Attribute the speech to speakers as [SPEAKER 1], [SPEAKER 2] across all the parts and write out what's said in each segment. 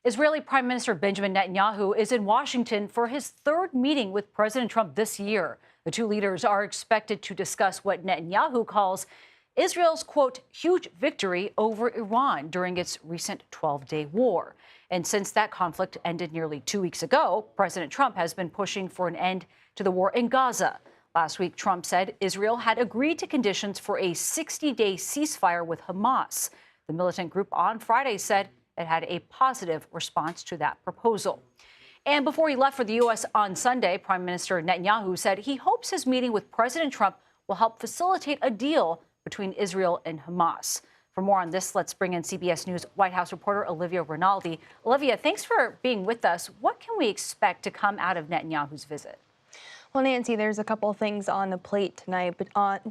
[SPEAKER 1] Israeli Prime Minister Benjamin Netanyahu is in Washington for his third meeting with President Trump this year. The two leaders are expected to discuss what Netanyahu calls Israel's, quote, huge victory over Iran during its recent 12-day war. And since that conflict ended nearly 2 weeks ago, President Trump has been pushing for an end to the war in Gaza. Last week, Trump said Israel had agreed to conditions for a 60-day ceasefire with Hamas. The militant group on Friday said it had a positive response to that proposal. And before he left for the U.S. on Sunday, Prime Minister Netanyahu said he hopes his meeting with President Trump will help facilitate a deal between Israel and Hamas. For more on this, let's bring in CBS News White House reporter Olivia Rinaldi. Olivia, thanks for being with us. What can we expect to come out of Netanyahu's visit?
[SPEAKER 2] Well, Nancy, there's a couple of things on the plate tonight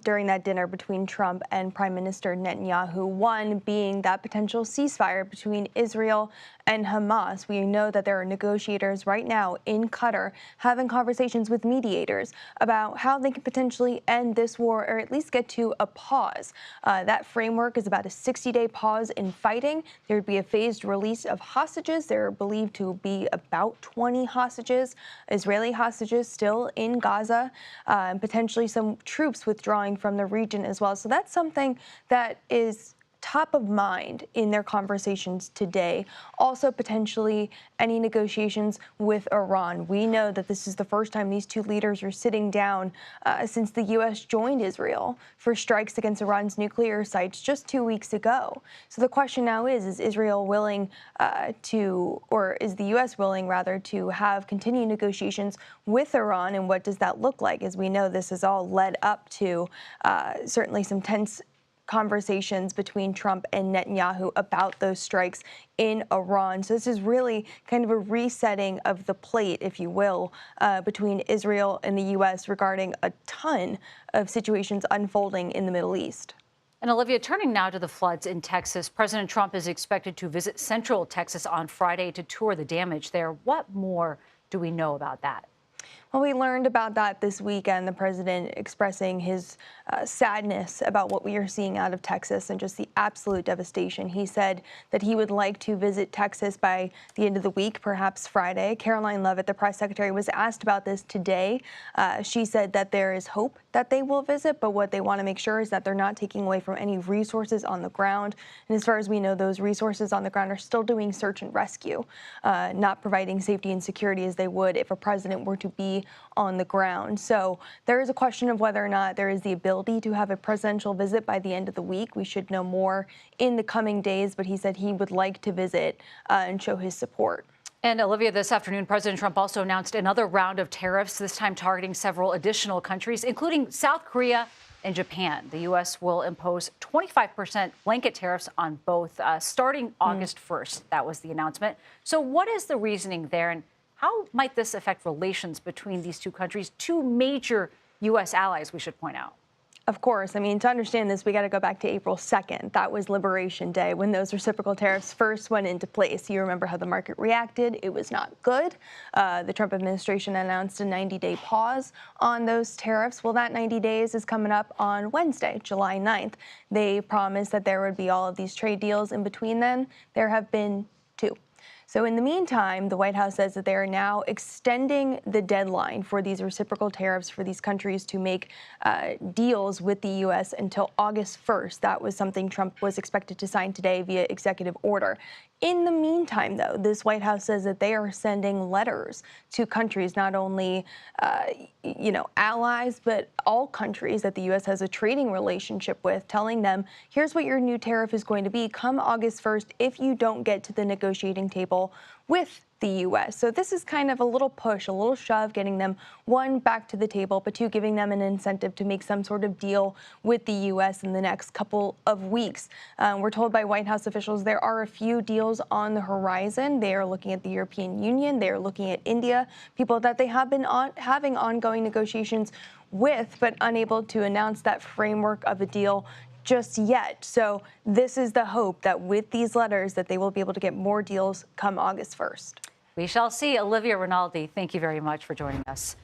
[SPEAKER 2] during that dinner between Trump and Prime Minister Netanyahu. One being that potential ceasefire between Israel and Hamas. We know that there are negotiators right now in Qatar having conversations with mediators about how they can potentially end this war or at least get to a pause. That framework is about a 60-day pause in fighting. There would be a phased release of hostages. There are believed to be about 20 hostages, Israeli hostages still in Gaza, and potentially some troops withdrawing from the region as well. So that's something that is top of mind in their conversations today. Also, potentially any negotiations with Iran. We know that this is the first time these two leaders are sitting down since the U.S. joined Israel for strikes against Iran's nuclear sites just 2 weeks ago. So the question now is Israel willing or is the U.S. willing, rather, to have continued negotiations with Iran? And what does that look like? As we know, this has all led up to certainly some tense conversations between Trump and Netanyahu about those strikes in Iran. So this is really kind of a resetting of the plate, if you will, between Israel and the U.S. regarding a ton of situations unfolding in the Middle East.
[SPEAKER 1] And Olivia, turning now to the floods in Texas, President Trump is expected to visit Central Texas on Friday to tour the damage there. What more do we know about that?
[SPEAKER 2] Well, we learned about that this weekend, the president expressing his sadness about what we are seeing out of Texas and just the absolute devastation. He said that he would like to visit Texas by the end of the week, perhaps Friday. Caroline Leavitt, the press secretary, was asked about this today. She said that there is hope that they will visit, but what they want to make sure is that they're not taking away from any resources on the ground. And as far as we know, those resources on the ground are still doing search and rescue, not providing safety and security as they would if a president were to be on the ground. So there is a question of whether or not there is the ability to have a presidential visit by the end of the week. We should know more in the coming days, but he said he would like to visit and show his support.
[SPEAKER 1] And Olivia, this afternoon, President Trump also announced another round of tariffs, this time targeting several additional countries, including South Korea and Japan. The U.S. will impose 25% blanket tariffs on both starting August 1st. That was the announcement. So what is the reasoning there, and how might this affect relations between these two countries, two major U.S. allies, we should point out?
[SPEAKER 2] Of course. I mean, to understand this, we got to go back to April 2nd. That was Liberation Day when those reciprocal tariffs first went into place. You remember how the market reacted. It was not good. The Trump administration announced a 90-day pause on those tariffs. Well, that 90 days is coming up on Wednesday, July 9th. They promised that there would be all of these trade deals. In between then, there have been two. So in the meantime, the White House says that they are now extending the deadline for these reciprocal tariffs for these countries to make deals with the U.S. until August 1st. That was something Trump was expected to sign today via executive order. In the meantime, though, this White House says that they are sending letters to countries, not only, allies, but all countries that the U.S. has a trading relationship with, telling them, here's what your new tariff is going to be come August 1st if you don't get to the negotiating table with the U.S. So this is kind of a little push, a little shove, getting them, one, back to the table, but two, giving them an incentive to make some sort of deal with the U.S. in the next couple of weeks. We're told by White House officials there are a few deals on the horizon. They are looking at the European Union. They are looking at India, people that they have been having ongoing negotiations with, but unable to announce that framework of a deal just yet. So this is the hope that with these letters that they will be able to get more deals come August 1st.
[SPEAKER 1] We shall see. Olivia Rinaldi, thank you very much for joining us.